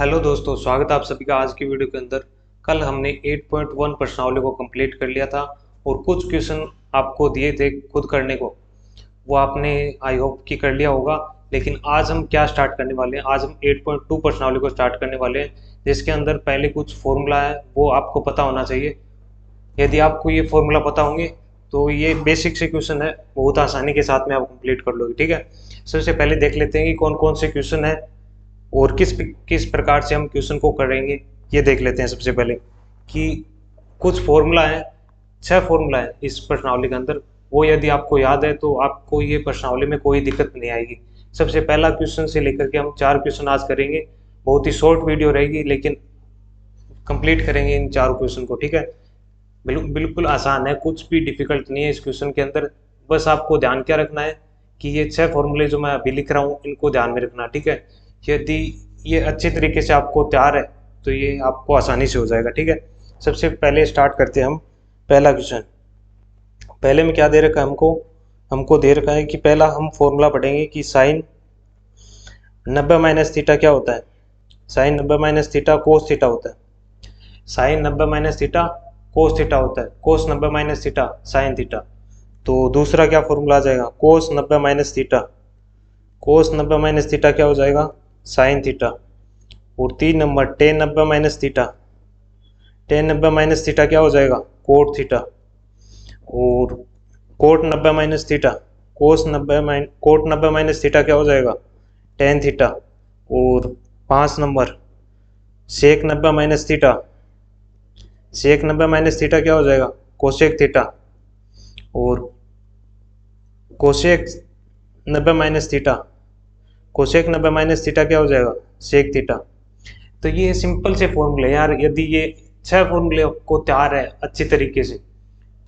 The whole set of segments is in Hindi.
हेलो दोस्तों, स्वागत है आप सभी का आज की वीडियो के अंदर। कल हमने 8.1 प्रश्नावली को कंप्लीट कर लिया था और कुछ क्वेश्चन आपको दिए थे खुद करने को, वो आपने आई होप कि कर लिया होगा। लेकिन आज हम क्या स्टार्ट करने वाले हैं, आज हम 8.2 प्रश्नावली को स्टार्ट करने वाले हैं, जिसके अंदर पहले कुछ फॉर्मूला है वो आपको पता होना चाहिए। यदि आपको ये फॉर्मूला पता होंगे तो ये बेसिक से क्वेश्चन है, बहुत आसानी के साथ में आप कंप्लीट कर लोगे। ठीक है, सबसे पहले देख लेते हैं कि कौन कौन से क्वेश्चन है और किस किस प्रकार से हम क्वेश्चन को करेंगे। ये देख लेते हैं सबसे पहले कि कुछ फॉर्मूला है, 6 फॉर्मूला है इस प्रश्नावली के अंदर। वो यदि आपको याद है तो आपको ये प्रश्नावली में कोई दिक्कत नहीं आएगी। सबसे पहला क्वेश्चन से लेकर के हम 4 क्वेश्चन आज करेंगे। बहुत ही शॉर्ट वीडियो रहेगी लेकिन कंप्लीट करेंगे इन 4 क्वेश्चन को। ठीक है, बिल्कुल आसान है, कुछ भी डिफिकल्ट नहीं है इस क्वेश्चन के अंदर। बस आपको ध्यान क्या रखना है कि ये 6 फॉर्मूले जो मैं अभी लिख रहा हूँ इनको ध्यान में रखना। ठीक है, यदि ये अच्छे तरीके से आपको तैयार है तो ये आपको आसानी से हो जाएगा। ठीक है, सबसे पहले स्टार्ट करते हैं हम पहला क्वेश्चन। पहले में क्या दे रखा है हमको, हमको दे रखा है कि पहला हम फॉर्मूला पढ़ेंगे कि साइन 90 माइनस थीटा क्या होता है। Sine 90 minus theta cos theta होता है। Sine 90 minus theta cos theta होता है। Cos 90 minus theta sine theta. तो दूसरा क्या फॉर्मूला आ जाएगा, cos 90 minus theta. Cos 90 minus theta क्या हो जाएगा, साइन थीटा। और 3 number tan 90 minus theta. Tan 90 minus theta क्या हो जाएगा, कोट थीटा। और cot 90 minus theta, cot 90 minus theta क्या हो जाएगा, टेन थीटा। और 5 नंबर सेक 90 minus theta. Sec 90 minus theta क्या हो जाएगा, कोसेक थीटा। और cosec 90 minus theta, cosec 90 minus theta क्या हो जाएगा, सेक थीटा। तो ये सिंपल से फॉर्मूले यार, यदि ये 6 फॉर्मूले को तैयार है अच्छी तरीके से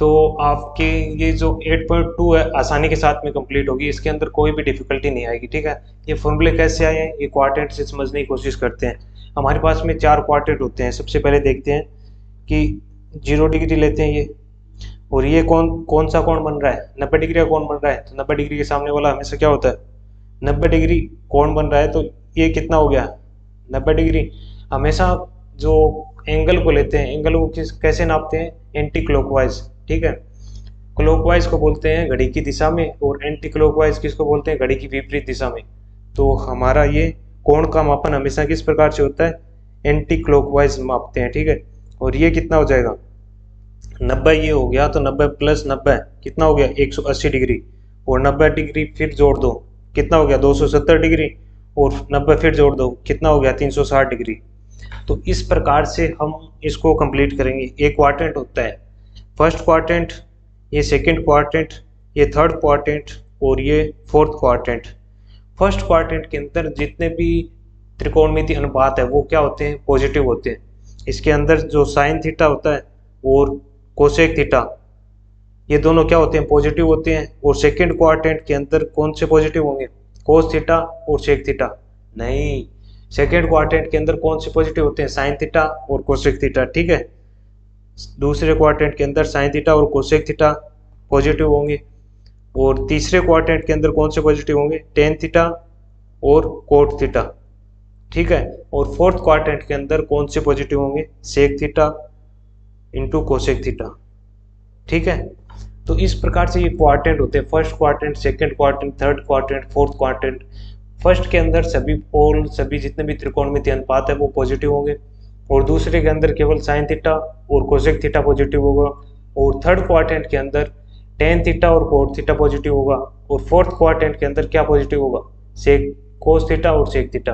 तो आपके ये जो 8.2 है आसानी के साथ में कंप्लीट होगी। इसके अंदर कोई भी डिफिकल्टी नहीं आएगी। ठीक है, ये फॉर्मूले कैसे आए हैं, ये क्वाड्रेंट से समझने की कोशिश करते हैं। हमारे पास में 4 क्वाड्रेंट होते हैं। सबसे पहले देखते हैं कि 0 डिग्री लेते हैं ये, और ये कौन कौन सा कोण बन रहा है, 90 डिग्री का कोण बन रहा है। तो 90 डिग्री के सामने वाला हमेशा क्या होता है, 90 डिग्री कोण बन रहा है। तो ये कितना हो गया, 90 डिग्री। हमेशा जो एंगल को लेते हैं, एंगल को कैसे नापते हैं, एंटी क्लॉकवाइज। ठीक है, क्लॉकवाइज को बोलते हैं घड़ी की दिशा में और एंटी क्लॉकवाइज किसको बोलते हैं, घड़ी की विपरीत दिशा में। तो हमारा ये कोण का मापन हमेशा किस प्रकार से होता है, एंटी क्लॉकवाइज मापते हैं। ठीक है, और ये कितना हो जाएगा, 90 ये हो गया। तो 90 प्लस 90 कितना हो गया, 180 डिग्री। और 90 डिग्री फिर जोड़ दो, कितना हो गया, 270 डिग्री। और 90 फिर जोड़ दो, कितना हो गया, 360 डिग्री। तो इस प्रकार से हम इसको कंप्लीट करेंगे। एक क्वाड्रेंट होता है, फर्स्ट क्वाड्रेंट, ये सेकंड क्वाड्रेंट, ये थर्ड क्वाड्रेंट और ये फोर्थ क्वाड्रेंट। फर्स्ट क्वाड्रेंट के अंदर जितने भी त्रिकोणमितीय अनुपात है वो क्या होते हैं, पॉजिटिव होते हैं। इसके अंदर जो साइन थीटा होता है और कोसेक थीटा, ये दोनों क्या होते हैं, पॉजिटिव होते हैं। और सेकंड क्वाड्रेंट के अंदर कौन से पॉजिटिव होंगे, कोस थीटा और सेक थीटा। नहीं, सेकंड क्वाड्रेंट के अंदर कौन से पॉजिटिव होते हैं, साइन थीटा और कोसेक थीटा। ठीक है, दूसरे क्वाड्रेंट के अंदर साइन थीटा और कोसेक थीटा पॉजिटिव होंगे। और तीसरे क्वाड्रेंट के अंदर कौन से पॉजिटिव होंगे, टेन थीटा और कोट थीटा। ठीक है, और फोर्थ क्वाड्रेंट के अंदर कौन से पॉजिटिव होंगे, sec theta into cosec theta. ठीक है, तो इस प्रकार से ये क्वाड्रेंट होते हैं, first quadrant, second quadrant, third quadrant, fourth quadrant. First के अंदर सभी पोल, सभी जितने भी त्रिकोणमितीय अनुपात है वो पॉजिटिव होंगे। और दूसरे के अंदर केवल साइन थीटा और कोसेक थीटा पॉजिटिव होगा। और थर्ड क्वाड्रेंट के अंदर टेन थीटा और कोट थीटा पॉजिटिव होगा। और फोर्थ क्वाड्रेंट के अंदर क्या पॉजिटिव होगा, सेक कोस थीटा और सेक थीटा।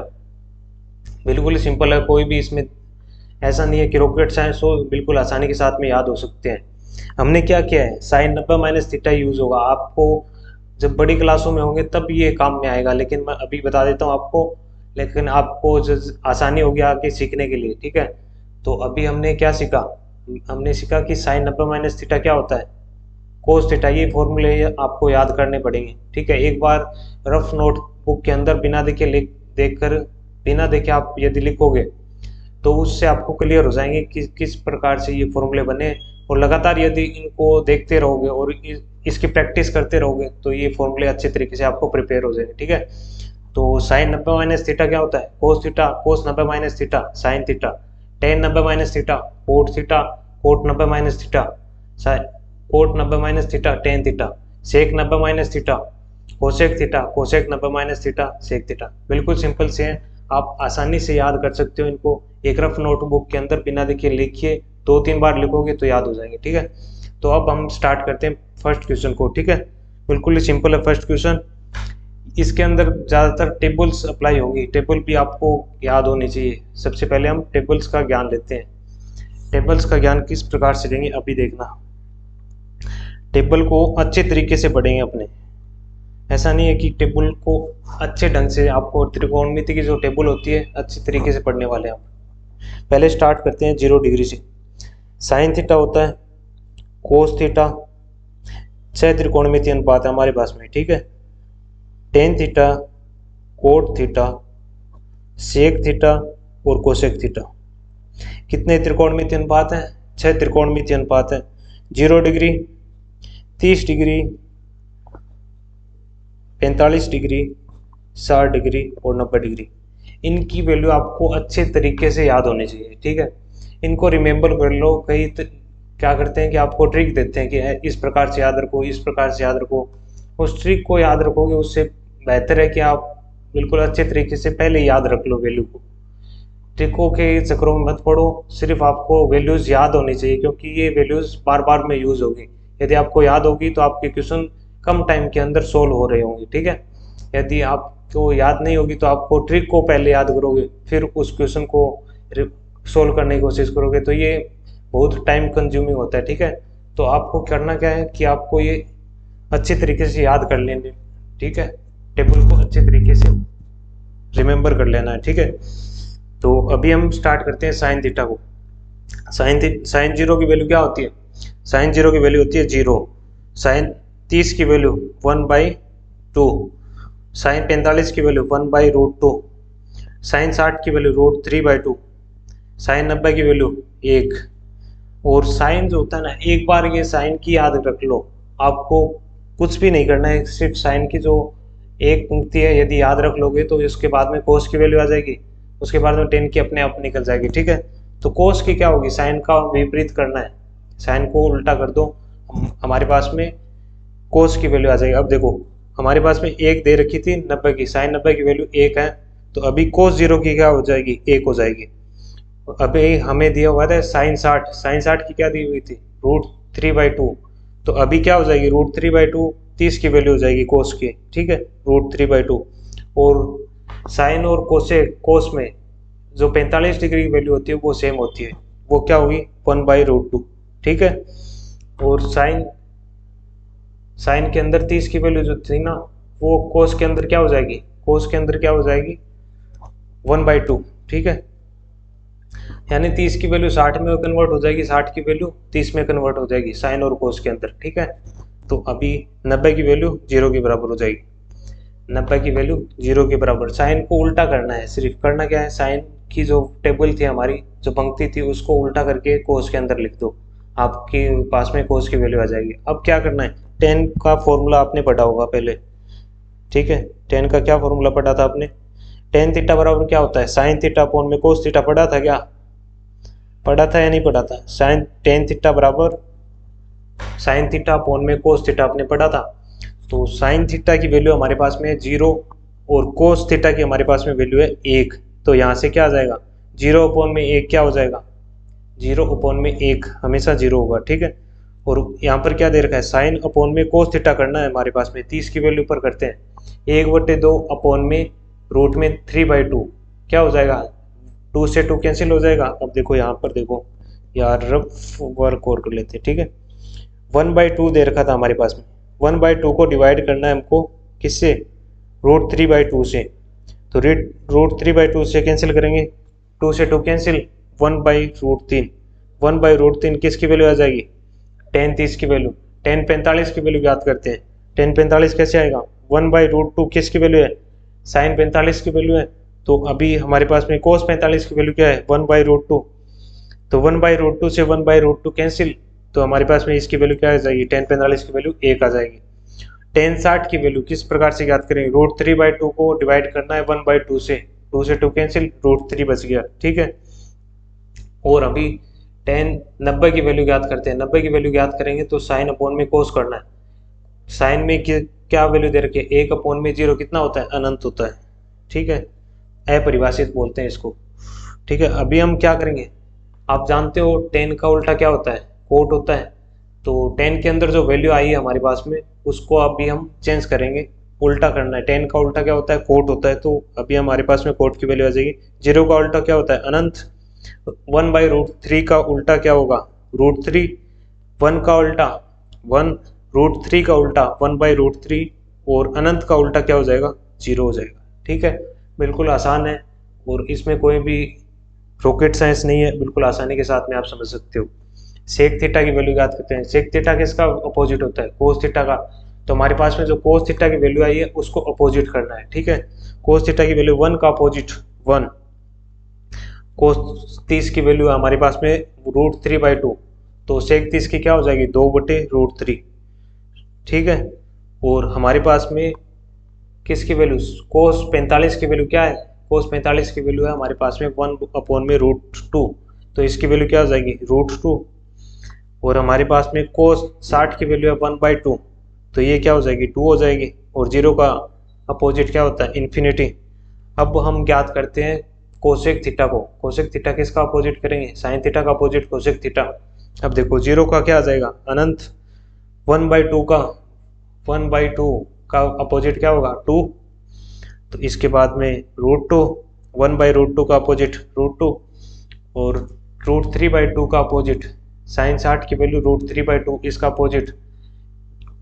बिल्कुल सिंपल है, कोई भी इसमें ऐसा नहीं है कि रॉकेट साइंस हो, बिल्कुल आसानी के साथ में याद हो सकते हैं। हमने क्या किया है, साइन 90 माइनस थीटा यूज होगा। आपको जब बड़ी क्लासों में होंगे तब ये काम में आएगा, लेकिन मैं अभी बता देता हूँ आपको, लेकिन आपको आसानी होगी आगे सीखने के लिए। ठीक है, तो अभी हमने क्या सीखा, हमने सीखा कि साइन 90 माइनस थीटा क्या होता है, कोस थीटा। ये फॉर्मूले आपको याद करने पड़ेंगे। ठीक है, एक बार रफ नोट बुक के अंदर बिना देखे बिना देखे आप यदि लिखोगे तो उससे आपको क्लियर हो जाएंगे कि किस प्रकार से ये फॉर्मूले बने। और लगातार यदि इनको देखते रहोगे और इसकी प्रैक्टिस करते रहोगे तो ये फॉर्मूले अच्छे तरीके से आपको प्रिपेयर हो जाएंगे। ठीक है, तो साइन 90 माइनस थीटा क्या होता है, cos theta, cos 90 minus theta sine theta, tan 90 minus theta cot theta, cot 90 minus theta sine, cot 90 minus theta tan theta, sec 90 minus theta cosec theta, cosec 90 minus theta sec theta. बिल्कुल सिंपल से हैं, आप आसानी से याद कर सकते हो इनको। एक रफ नोटबुक के अंदर बिना देखे लिखिए, 2-3 बार लिखोगे तो याद हो जाएंगे, ठीक है। तो अब हम स्टार्ट करते हैं फर्स्ट क्वेश्चन को, ठीक है। बिल्कुल ही सिंपल है फर्स्ट क्वेश्चन। इसके अंदर ज़्यादातर टेबल्स अप्लाई होंगी, टेबल भी आपको याद होनी चाहिए। सबसे पहले हम टेबल्स का ज्ञान लेते हैं। टेबल्स का ज्ञान किस प्रकार से लेंगे अभी देखना। टेबल को अच्छे तरीके से पढ़ेंगे अपने, ऐसा नहीं है कि टेबल को अच्छे ढंग से, आपको त्रिकोणमिति की जो टेबल होती है अच्छी तरीके से पढ़ने वाले हैं हम। पहले स्टार्ट करते हैं 0 डिग्री से। साइन थीटा होता है, कोस थीटा, 6 त्रिकोणमिति अनुपात है हमारे पास में, ठीक है। Tan theta, cot theta, sec theta और कोसेक थीटा। कितने त्रिकोणमिति अनुपात हैं, 6 त्रिकोणमिति अनुपात है। 0 डिग्री, 30 डिग्री, 45 डिग्री, 60 डिग्री और 90 डिग्री। इनकी वैल्यू आपको अच्छे तरीके से याद होनी चाहिए, ठीक है। इनको रिमेंबर कर लो। कई क्या करते हैं कि आपको ट्रिक देते हैं कि इस प्रकार से याद रखो, इस प्रकार से याद रखो। उस ट्रिक को याद रखोगे उससे बेहतर है कि आप बिल्कुल अच्छे तरीके से पहले याद रख लो वैल्यू को। ट्रिकों के चक्रों में मत पड़ो, सिर्फ आपको वैल्यूज़ याद होनी चाहिए, क्योंकि ये वैल्यूज़ बार बार में यूज़ होगी। यदि आपको याद होगी तो आपके क्वेश्चन कम टाइम के अंदर सोल्व हो रहे होंगे, ठीक है। यदि आपको याद नहीं होगी तो आपको ट्रिक को पहले याद करोगे, फिर उस क्वेश्चन को सोल्व करने की कोशिश करोगे, तो ये बहुत टाइम कंज्यूमिंग होता है, ठीक है। तो आपको करना क्या है कि आपको ये अच्छे तरीके से याद कर लेने, ठीक है। टेबल को अच्छे तरीके से रिमेंबर कर लेना है, ठीक है। तो अभी हम स्टार्ट करते हैं साइन थीटा को। साइन 0 की वैल्यू क्या होती है, साइन 0 की वैल्यू होती है 0। साइन 30 की वैल्यू 1/2, साइन 45 की वैल्यू 1/√2, साइन 60 की वैल्यू √3/2, साइन 90 की वैल्यू 1। और साइन जो होता है ना, एक बार ये साइन की याद रख लो, आपको कुछ भी नहीं करना है, सिर्फ साइन की जो एक पंक्ति है यदि याद रख लोगे तो उसके बाद में कोस की वैल्यू आ जाएगी, उसके बाद में टेन की अपने आप निकल जाएगी, ठीक है। तो कोस की क्या होगी, साइन का विपरीत करना है, साइन को उल्टा कर दो, हमारे पास में कोस की वैल्यू आ जाएगी। अब देखो हमारे पास में 1 दे रखी थी 90 की, साइन 90 की वैल्यू 1 है, तो अभी कोस 0 की क्या हो जाएगी, 1 हो जाएगी। अभी हमें दिया हुआ था साइन 60, साइन 60 की क्या दी हुई थी, √3/2, तो अभी क्या हो जाएगी, √3/2, 30 की वैल्यू हो जाएगी कोस की, ठीक है, √3/2। और साइन और कोस में जो 45 डिग्री की वैल्यू होती है वो सेम होती है, वो क्या होगी 1/√2, ठीक है। और साइन के अंदर 30 की वैल्यू जो थी ना, वो कोस के अंदर क्या हो जाएगी, कोस के अंदर क्या हो जाएगी 1/2, ठीक है। यानी 30 की वैल्यू 60 में कन्वर्ट हो जाएगी, 60 की वैल्यू 30 में कन्वर्ट हो जाएगी साइन और कोस के अंदर, ठीक है। तो अभी 90 की वैल्यू 0 के बराबर हो जाएगी, 90 की वैल्यू 0 के बराबर। साइन को उल्टा करना है, सिर्फ करना क्या है, साइन की जो टेबल थी हमारी, जो पंक्ति थी, उसको उल्टा करके कोस के अंदर लिख दो, आपके पास में कोस की वैल्यू आ जाएगी। अब क्या करना है, टेन का फॉर्मूला आपने पढ़ा होगा पहले, ठीक है। टेन का क्या फॉर्मूला पढ़ा था आपने, टेन थीटा बराबर क्या होता है, साइन थीटा अपॉन में कोस थीटा। पढ़ा था क्या, पढ़ा था या नहीं पढ़ा था, साइन टेन थीटा बराबर साइन थीटा अपॉन में कोस थीटा आपने पढ़ा था। तो साइन थीटा की वैल्यू हमारे पास में है 0 और कोस थीटा की हमारे पास में वैल्यू है 1, तो यहाँ से क्या आ जाएगा, 0 अपॉन में 1 क्या हो जाएगा, 0 अपॉन में 1 हमेशा 0 होगा, ठीक है। और यहाँ पर क्या दे रखा है, साइन अपॉन में कोस थीटा करना है हमारे पास में, 30 की वैल्यू पर करते हैं, 1/2 अपॉन में रूट में 3/2 क्या हो जाएगा, 2 से 2 कैंसिल हो जाएगा। अब देखो यहाँ पर देखो यार, रफ वर्क और कर लेते हैं, ठीक है। 1/2 दे रखा था हमारे पास में, 1/2 को डिवाइड करना है हमको किससे, √3/2 से। तो √3/2 से कैंसिल करेंगे, 2 से 2 कैंसिल, 1/√3, 1/√3 किसकी वैल्यू आ जाएगी, टेन 30 की वैल्यू। टेन 45 की वैल्यू याद करते हैं, टेन 45 कैसे आएगा, 1/√2 किसकी वैल्यू है, साइन 45 की वैल्यू है। तो अभी हमारे पास में कोस 45 की वैल्यू क्या है, 1/√2, तो 1/√2 से 1/√2 कैंसिल, तो हमारे पास में इसकी वैल्यू क्या आ जाएगी, टेन 45 की वैल्यू 1 आ जाएगी। टेन 60 की वैल्यू किस प्रकार से ज्ञात करेंगे, √3/2 को डिवाइड करना है 1/2 से, 2 से 2 कैंसिल, √3 बच गया, ठीक है। और अभी टेन 90 की वैल्यू ज्ञात करते हैं, 90 की वैल्यू ज्ञात करेंगे तो साइन अपॉन में कोस करना है। साइन में क्या वैल्यू दे रखी है, 1 अपॉन में 0 कितना होता है, अनंत होता है, ठीक है, अपरिभाषित बोलते हैं इसको, ठीक है। अभी हम क्या करेंगे, आप जानते हो टेन का उल्टा क्या होता है, कोट होता है। तो टेन के अंदर जो वैल्यू आई है हमारे पास में उसको अभी हम चेंज करेंगे, उल्टा करना है। टेन का उल्टा क्या होता है, कोट होता है, तो अभी हमारे पास में कोट की वैल्यू आ जाएगी। 0 का उल्टा क्या होता है, अनंत। 1/√3 का उल्टा क्या होगा, √3। 1 का उल्टा 1, √3 का उल्टा 1/√3, और अनंत का उल्टा क्या हो जाएगा, 0 हो जाएगा, ठीक है। बिल्कुल आसान है और इसमें कोई भी रॉकेट साइंस नहीं है, बिल्कुल आसानी के साथ में आप समझ सकते हो। सेक थीटा की वैल्यू याद करते हैं, सेक थीटा किसका अपोजिट होता है, कोस थीटा का। तो हमारे पास में जो कोस थीटा की वैल्यू आई है उसको अपोजिट करना है, ठीक है। कोस थीटा की वैल्यू 1 का अपोजिट 1, कोस 30 की वैल्यू है हमारे पास में √3/2, तो सेक 30 की क्या हो जाएगी, 2/√3, ठीक है। और हमारे पास में किसकी वैल्यू, कोस 45 की वैल्यू क्या है, कोस 45 की वैल्यू है हमारे पास में 1 अपॉन में √2, तो इसकी वैल्यू क्या हो जाएगी, √2। और हमारे पास में कोस 60 की वैल्यू है 1/2, तो ये क्या हो जाएगी, 2 हो जाएगी। और 0 का अपोजिट क्या होता है, इन्फिनिटी। अब हम ज्ञात करते हैं कोसेक थीटा को। कोसेक थीटा किसका अपोजिट करेंगे, साइन थीटा का अपोजिट कोसेक थीटा। अब देखो 0 का क्या आ जाएगा, अनंत। 1/2 का अपोजिट क्या होगा, 2। तो इसके बाद में √2, 1/√2 का अपोजिट √2, और √3/2 का अपोजिट, साइन 60 की वैल्यू √3/2, इसका अपोजिट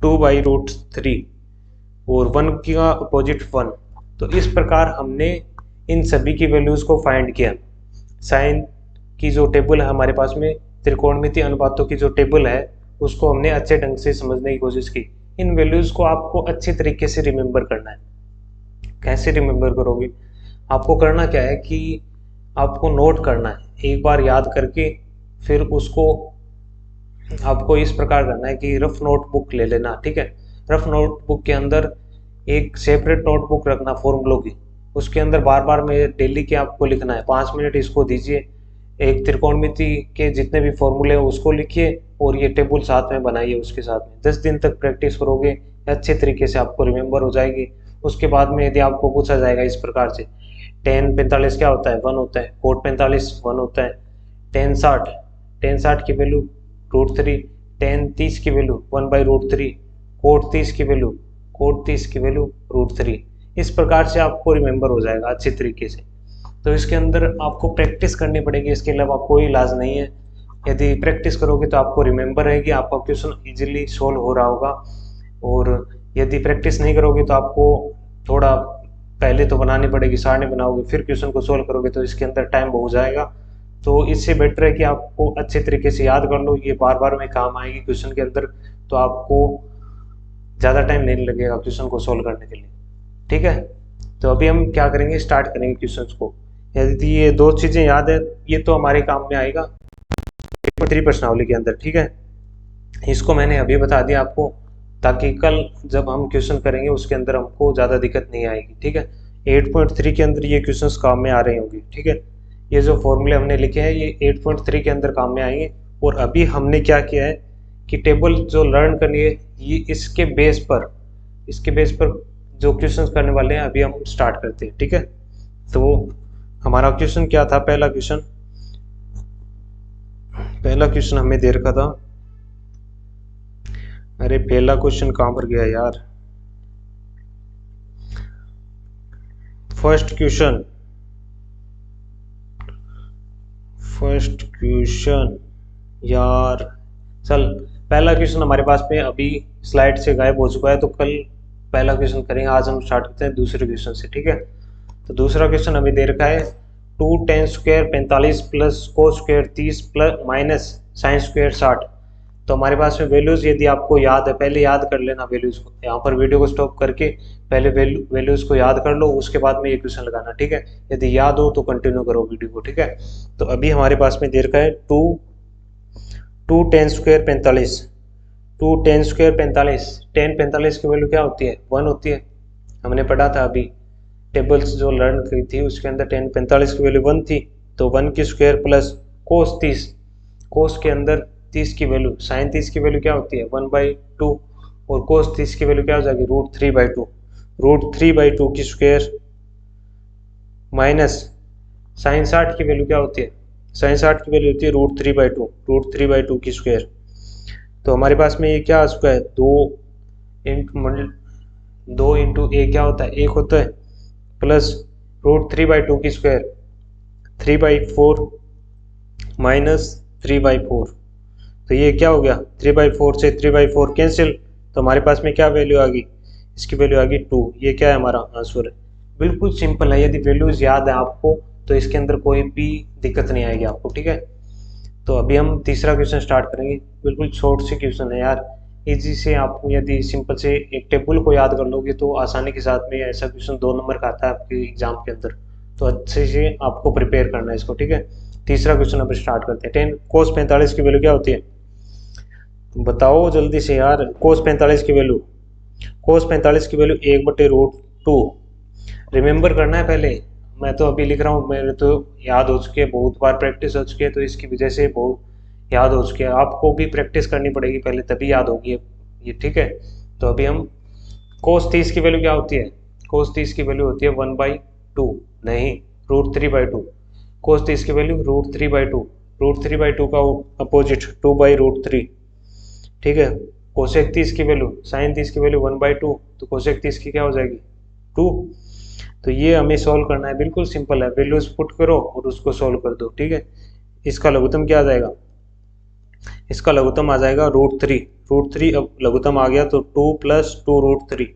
2/√3, और 1 का अपोजिट 1। तो इस प्रकार हमने इन सभी की वैल्यूज को फाइंड किया। साइन की जो टेबल है हमारे पास में, त्रिकोणमितीय अनुपातों की जो टेबल है उसको हमने अच्छे ढंग से समझने की कोशिश की। इन वैल्यूज को आपको अच्छे तरीके से रिमेंबर करना है। कैसे रिमेंबर करोगे, आपको करना क्या है कि आपको नोट करना है, एक बार याद करके फिर उसको आपको इस प्रकार करना है कि रफ नोटबुक ले लेना, ठीक है। रफ नोटबुक के अंदर एक सेपरेट नोटबुक रखना फॉर्मूलों की, उसके अंदर बार बार में डेली के आपको लिखना है, 5 मिनट इसको दीजिए। एक त्रिकोणमिति के जितने भी फॉर्मूले हैं उसको लिखिए और ये टेबल साथ में बनाइए उसके साथ में। 10 दिन तक प्रैक्टिस करोगे अच्छे तरीके से आपको रिमेंबर हो जाएगी। उसके बाद में यदि आपको पूछा जाएगा इस प्रकार से, टेन 45 क्या होता है, 1 होता है, कोट 45 1 होता है, टेन 60 की वैल्यू √3, टेन 30 की वैल्यू 1/√3, कोट 30 की वैल्यू √3। इस प्रकार से आपको रिमेंबर हो जाएगा अच्छे तरीके से। तो इसके अंदर आपको प्रैक्टिस करनी पड़ेगी, इसके अलावा कोई इलाज नहीं है। यदि प्रैक्टिस करोगे तो आपको रिमेंबर रहेगी, आपका क्वेश्चन इजीली सोल्व हो रहा होगा। और यदि प्रैक्टिस नहीं करोगे तो आपको थोड़ा पहले तो बनानी पड़ेगी, सारणी बनाओगे फिर क्वेश्चन को सोल्व करोगे तो इसके अंदर टाइम बहुत जाएगा। तो इससे बेटर है कि आपको अच्छे तरीके से याद कर लो, ये बार बार में काम आएगी क्वेश्चन के अंदर, तो आपको ज़्यादा टाइम नहीं लगेगा क्वेश्चन को सोल्व करने के लिए, ठीक है। तो अभी हम क्या करेंगे, स्टार्ट करेंगे क्वेश्चन को। यदि ये दो चीज़ें याद है ये तो हमारे काम में आएगा पेपर 3 प्रश्नावली के अंदर, ठीक है। इसको मैंने अभी बता दिया आपको ताकि कल जब हम क्वेश्चन करेंगे उसके अंदर हमको ज़्यादा दिक्कत नहीं आएगी, ठीक है। 8.3 के अंदर ये क्वेश्चंस काम में आ रहे होंगे, ठीक है। ये जो फॉर्मूले हमने लिखे हैं ये 8.3 के अंदर काम में आएंगे। और अभी हमने क्या किया है कि टेबल जो लर्न करनी है ये इसके बेस पर जो क्वेश्चंस करने वाले हैं अभी हम स्टार्ट करते हैं, ठीक है। तो हमारा क्वेश्चन क्या था, पहला क्वेश्चन हमें दे रखा था, अरे पहला क्वेश्चन कहाँ पर गया यार, फर्स्ट क्वेश्चन यार, चल पहला क्वेश्चन हमारे पास में अभी स्लाइड से गायब हो चुका है, तो कल पहला क्वेश्चन करेंगे। आज हम स्टार्ट करते हैं दूसरे क्वेश्चन से, ठीक है। तो दूसरा क्वेश्चन हमें दे रखा है 2 tan square 45 plus cos square 30 plus minus sine square 60। तो हमारे पास में वैल्यूज यदि आपको याद है पहले याद कर लेना वैल्यूज को, यहाँ पर वीडियो को स्टॉप करके पहले वैल्यूज को याद कर लो, उसके बाद में ये क्वेश्चन लगाना, ठीक है। यदि याद हो तो कंटिन्यू करो वीडियो को, ठीक है। तो अभी हमारे पास में दे रखा है 2 tan स्क्वायर 45 2 10 स्क्वायर 45, 10 45 की वैल्यू क्या होती है 1 होती है। हमने पढ़ा था अभी टेबल्स जो लर्न की थी उसके अंदर 10 45 की वैल्यू 1 थी, तो 1 की स्क्वायर प्लस कोस 30, कोस के अंदर 30 की वैल्यू साइन 30 की वैल्यू क्या होती है 1/2 और कोस 30 की वैल्यू क्या हो जाएगी √3/2, √3/2 की स्क्वायर माइनस साइन 60 की वैल्यू क्या होती है, साइन 60 की वैल्यू होती है √3/2 की स्क्वायर। तो हमारे पास में ये क्या आ चुका है 2 इंटू ए क्या होता है 1 होता है, प्लस √3/2 की स्क्वायर 3/4 माइनस 3/4, तो ये क्या हो गया 3/4 से 3/4 कैंसिल, तो हमारे पास में क्या वैल्यू आ गई, इसकी वैल्यू आ गई 2। ये क्या है हमारा आंसर है। बिल्कुल सिंपल है, यदि वैल्यूज याद है आपको तो इसके अंदर कोई भी दिक्कत नहीं आएगी आपको, ठीक है। तो अभी हम तीसरा क्वेश्चन स्टार्ट करेंगे, बिल्कुल शॉर्ट से क्वेश्चन है यार, इजी से। आपको यदि सिंपल से एक टेबल को याद कर लोगे तो आसानी के साथ में ऐसा क्वेश्चन 2 नंबर का आता है आपके एग्जाम के अंदर, तो अच्छे से आपको प्रिपेयर करना है इसको, ठीक है। तीसरा क्वेश्चन अब स्टार्ट करते हैं। 10 cos 45 की वैल्यू क्या होती है, बताओ जल्दी से यार। cos 45 की वैल्यू 1/√2 रिमेंबर करना है पहले। मैं तो अभी लिख रहा हूँ, मेरे तो याद हो चुके हैं, बहुत बार प्रैक्टिस हो चुकी है, तो इसकी वजह से बहुत याद हो चुके हैं। आपको भी प्रैक्टिस करनी पड़ेगी पहले, तभी याद होगी ये, ठीक है। तो अभी हम cos 30 की वैल्यू क्या होती है, cos 30 की वैल्यू होती है 1/2, नहीं √3/2। cos 30 की वैल्यू √3/2, √3/2 का अपोजिट 2/√3, ठीक है। कोसेक 30 की वैल्यू साइन 30 की वैल्यू 1/2, तो कोसेक 30 की क्या हो जाएगी 2। तो ये हमें सॉल्व करना है, बिल्कुल सिंपल है, वैल्यूज पुट करो और उसको सॉल्व कर दो, ठीक है। इसका लघुत्तम क्या आ जाएगा, इसका लघुत्तम आ जाएगा √3, अब लघुत्तम आ गया तो 2 + 2√3,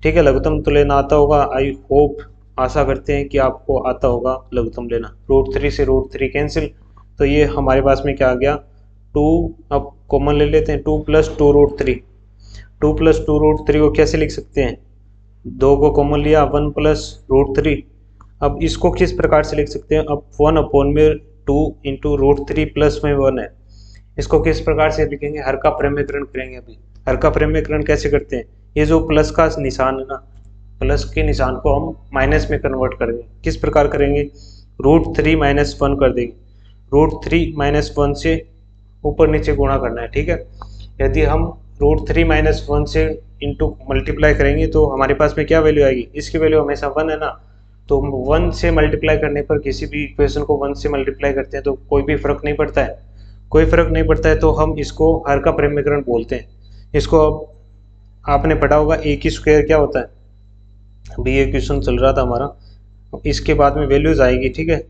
ठीक है। लघुत्तम तो लेना आता होगा, आई होप, आशा करते हैं कि आपको आता होगा लघुत्तम लेना। √3 से √3 कैंसिल, तो ये हमारे पास में क्या आ गया 2, अब कॉमन ले लेते हैं 2 + 2√3, 2 + 2√3 को कैसे लिख सकते हैं, 2 को कॉमन लिया 1 + √3। अब इसको किस प्रकार से लिख सकते हैं, अब 1/2 इंटू √3 प्लस में 1 है, इसको किस प्रकार से लिखेंगे, हर का प्रमेयकरण करेंगे। अभी हर का प्रमेयकरण कैसे करते हैं, ये जो प्लस का निशान है ना, प्लस के निशान को हम माइनस में कन्वर्ट करेंगे। किस प्रकार करेंगे, √3 - 1 कर देंगे, √3 - 1 से ऊपर नीचे गुणा करना है, ठीक है। यदि हम √3 - 1 से इंटू मल्टीप्लाई करेंगे तो हमारे पास में क्या वैल्यू आएगी, इसकी वैल्यू हमेशा 1 है ना, तो 1 से मल्टीप्लाई करने पर, किसी भी इक्वेशन को 1 से मल्टीप्लाई करते हैं तो कोई भी फर्क नहीं पड़ता है, कोई फर्क नहीं पड़ता है, तो हम इसको हर का प्रमेयकरण बोलते हैं। इसको अब आपने पढ़ा होगा ए की स्क्वायर क्या होता है, अभी ये क्वेश्चन चल रहा था हमारा, इसके बाद में वैल्यूज आएगी, ठीक है।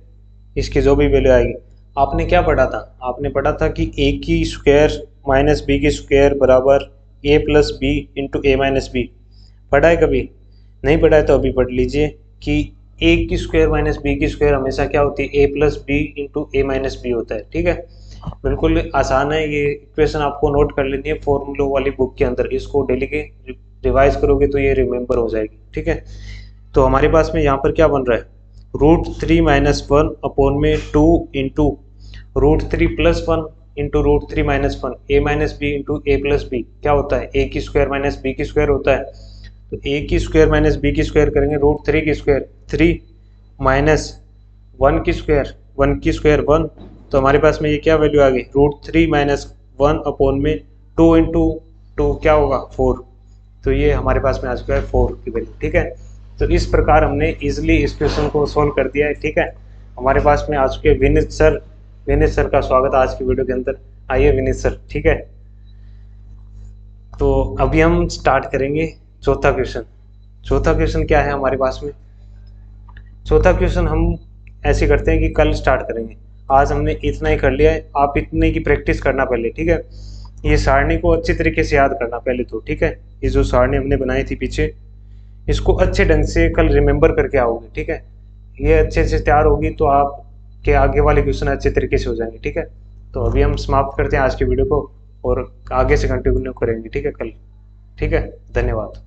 इसकी जो भी वैल्यू आएगी, आपने क्या पढ़ा था, आपने पढ़ा था कि ए की स्क्वायर माइनस बी की स्क्वायर बराबर a + b into a - b, पढ़ा है कभी, नहीं पढ़ा है तो अभी पढ़ लीजिए कि a की स्क्वायर माइनस b की स्क्वायर हमेशा क्या होती है a + b into a - b होता है, ठीक है। बिल्कुल आसान है, ये इक्वेशन आपको नोट कर लेनी है फॉर्मूलों वाली बुक के अंदर, इसको डेली के रिवाइज करोगे तो ये रिमेंबर हो जाएगी, ठीक है। तो हमारे पास में यहाँ पर क्या बन रहा है, √3 - 1 2 into √3 + 1 into √3 - 1 a - b into a + b क्या होता है, a की स्क्वायर माइनस b की स्क्वायर होता है, तो a की स्क्वायर माइनस b की स्क्वायर करेंगे, √3 की स्क्वायर 3 माइनस 1 की स्क्वायर 1 की स्क्वायर 1, तो हमारे पास में ये क्या वैल्यू आ गई, √3 - 1 2 इंटू 2 क्या होगा 4, तो ये हमारे पास में आ चुका है 4 की वैल्यू, ठीक है। तो इस प्रकार हमने इजिली इस क्वेश्चन को सॉल्व कर दिया है, ठीक है। हमारे पास में आ चुके विनीत सर, विनीत सर का स्वागत आज की वीडियो के अंदर, आइए विनीत सर, ठीक है। तो अभी हम स्टार्ट करेंगे चौथा क्वेश्चन। चौथा क्वेश्चन क्या है हमारे पास में, चौथा क्वेश्चन हम ऐसे करते हैं कि कल स्टार्ट करेंगे, आज हमने इतना ही कर लिया है, आप इतने की प्रैक्टिस करना पहले, ठीक है। ये सारणी को अच्छी तरीके से याद करना पहले तो, ठीक है। ये जो सारणी हमने बनाई थी पीछे, इसको अच्छे ढंग से कल रिमेंबर करके आओगे, ठीक है। ये अच्छे से तैयार होगी तो आप के आगे वाले क्वेश्चन अच्छे तरीके से हो जाएंगे, ठीक है। तो अभी हम समाप्त करते हैं आज की वीडियो को और आगे से कंटिन्यू करेंगे, ठीक है, कल, ठीक है। धन्यवाद।